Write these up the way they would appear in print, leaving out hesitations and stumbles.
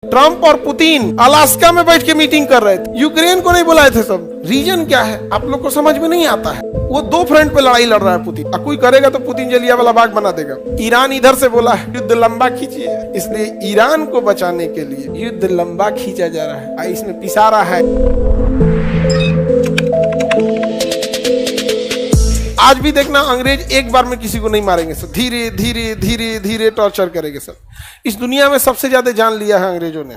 Trump और Putin Alaska में बैठ के मीटिंग कर रहे थे, यूक्रेन को नहीं बुलाए थे। सब रीजन क्या है आप लोग को समझ में नहीं आता है। वो दो फ्रंट पे लड़ाई लड़ रहा है पुतिन। कोई करेगा तो पुतिन जलियांवाला बाग बना देगा। ईरान इधर से बोला है युद्ध लंबा खींचिए, इसलिए ईरान को बचाने के लिए युद्ध लंबा खींचा जा रहा है, इसमें पिसा रहा है। आज भी देखना अंग्रेज एक बार में किसी को नहीं मारेंगे सर, धीरे धीरे धीरे धीरे टॉर्चर करेंगे सर। इस दुनिया में सबसे ज्यादा जान लिया है अंग्रेजों ने,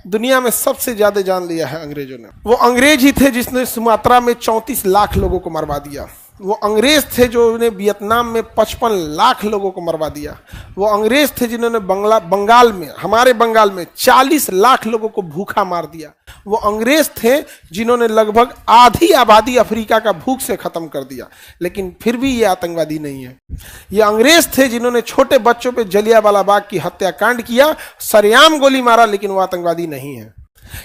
दुनिया में सबसे ज्यादा जान लिया है अंग्रेजों ने। वो अंग्रेज ही थे जिसने सुमात्रा में 34 लाख लोगों को मरवा दिया। वो अंग्रेज थे जो ने वियतनाम में 55 लाख लोगों को मरवा दिया। वो अंग्रेज थे जिन्होंने बंगाल में, हमारे बंगाल में 40 लाख लोगों को भूखा मार दिया। वो अंग्रेज थे जिन्होंने लगभग आधी आबादी अफ्रीका का भूख से खत्म कर दिया, लेकिन फिर भी ये आतंकवादी नहीं है। ये अंग्रेज थे जिन्होंने छोटे बच्चों पे जलियांवाला बाग की हत्याकांड किया, सरेआम गोली मारा, लेकिन वो आतंकवादी नहीं है।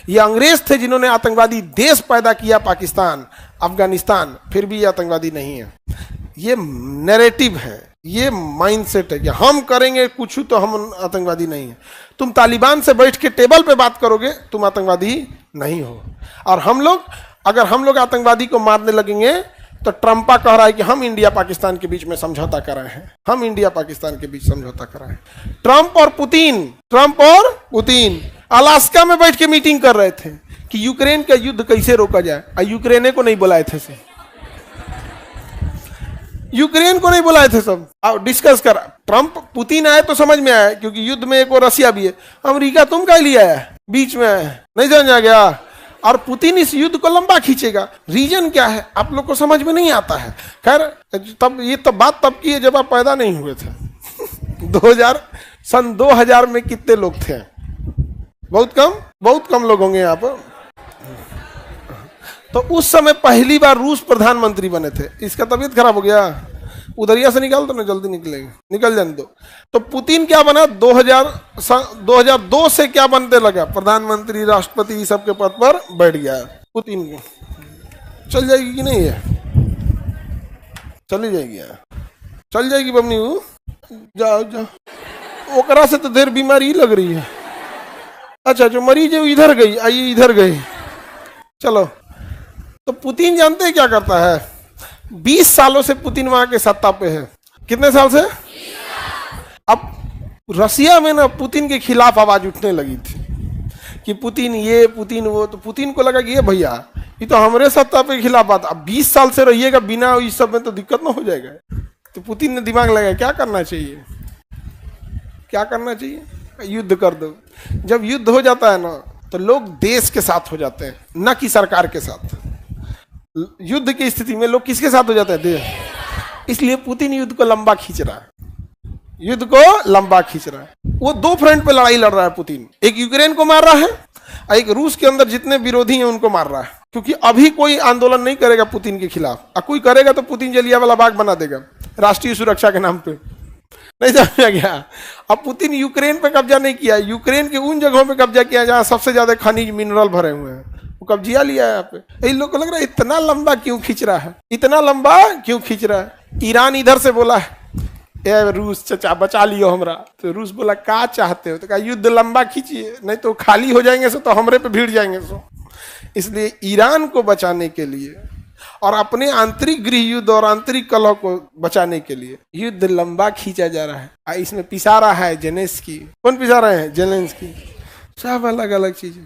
ये अंग्रेज थे जिन्होंने आतंकवादी देश पैदा किया, पाकिस्तान, अफगानिस्तान, फिर भी ये आतंकवादी नहीं है। ये नैरेटिव है, ये माइंडसेट है कि हम करेंगे कुछ तो हम आतंकवादी नहीं है। तुम तालिबान से बैठ के टेबल पे बात करोगे, तुम आतंकवादी नहीं हो। और हम लोग, अगर हम लोग आतंकवादी को मारने लगेंगे तो ट्रंपा कह रहा है कि हम इंडिया पाकिस्तान के बीच में समझौता कर रहे हैं, हम इंडिया पाकिस्तान के बीच समझौता कर रहे हैं। ट्रंप और पुतिन अलास्का में बैठ के मीटिंग कर रहे थे कि यूक्रेन का युद्ध कैसे रोका जाए, और यूक्रेन को नहीं बुलाए थे से, यूक्रेन को नहीं बुलाए थे सब डिस्कस कर। ट्रंप पुतिन आए तो समझ में आया, क्योंकि युद्ध में एक और रसिया भी है। अमेरिका तुम क्या लिया है बीच में, नहीं समझ आ गया। और पुतिन इस युद्ध को लंबा खींचेगा। रीजन क्या है आप लोग को समझ में नहीं आता है। खैर तब ये तब बात तब की है जब आप पैदा नहीं हुए थे। 2000 में कितने लोग थे? बहुत कम लोग होंगे यहाँ पर। तो उस समय पहली बार रूस प्रधानमंत्री बने थे। इसका तबीयत खराब हो गया, उधरिया से निकाल दो ना, जल्दी निकलेंगे, निकल जाने दो। तो पुतिन क्या बना 2002 से क्या बनते लगा, प्रधानमंत्री, राष्ट्रपति, सबके पद पर बैठ गया। पुतिन को चल जाएगी कि नहीं है? चली जाएगी, चल जाएगी बमनी, जाओ जाओ। ओकरा से तो देर बीमारी लग रही है। अच्छा जो मरीज है वो इधर गई, आइए इधर गई, चलो। तो पुतिन जानते हैं क्या करता है? 20 सालों से पुतिन वहां के सत्ता पे है। कितने साल से? अब रसिया में ना पुतिन के खिलाफ आवाज उठने लगी थी कि पुतिन ये, पुतिन वो। तो पुतिन को लगा कि ये भैया ये तो हमारे सत्ता पे खिलाफ बात, अब 20 साल से रहिएगा बिना इस सब में तो दिक्कत ना हो जाएगा। तो पुतिन ने दिमाग लगाया क्या करना चाहिए, क्या करना चाहिए, युद्ध कर दो। जब युद्ध हो जाता है ना तो लोग देश के साथ हो जाते हैं, न कि सरकार के साथ। युद्ध की स्थिति में लोग किसके साथ हो जाते हैं? देश। इसलिए पुतिन युद्ध को लंबा खींच रहा है, युद्ध को लंबा खींच रहा है। वो दो फ्रंट पे लड़ाई लड़ रहा है पुतिन, एक यूक्रेन को मार रहा है और एक रूस के अंदर जितने विरोधी हैं उनको मार रहा है। क्योंकि अभी कोई आंदोलन नहीं करेगा पुतिन के खिलाफ, और कोई करेगा तो पुतिन जलियांवाला बाग बना देगा राष्ट्रीय सुरक्षा के नाम पे। नहीं समझ गया? अब पुतिन यूक्रेन पे कब्जा नहीं किया, यूक्रेन के उन जगहों पे कब्जा किया जहां सबसे ज्यादा खनिज मिनरल भरे हुए हैं, वो कब्जा लिया है यहाँ पे। इन लोग को लग रहा है इतना लंबा क्यों खींच रहा है, इतना लंबा क्यों खींच रहा है। ईरान इधर से बोला है ए रूस चचा बचा लियो हमरा। तो रूस बोला क्या चाहते हो? तो कहा युद्ध लंबा खींचिए, नहीं तो खाली हो जाएंगे सो, तो हमरे पे भीड़ जाएंगे सो। इसलिए ईरान को बचाने के लिए और अपने आंतरिक गृह युद्ध और आंतरिक कलह को बचाने के लिए युद्ध लंबा खींचा जा रहा है। इसमें पिसा रहा है जेलेंस्की। कौन पिसा रहे हैं? जेलेंस्की। सब अलग अलग चीजें।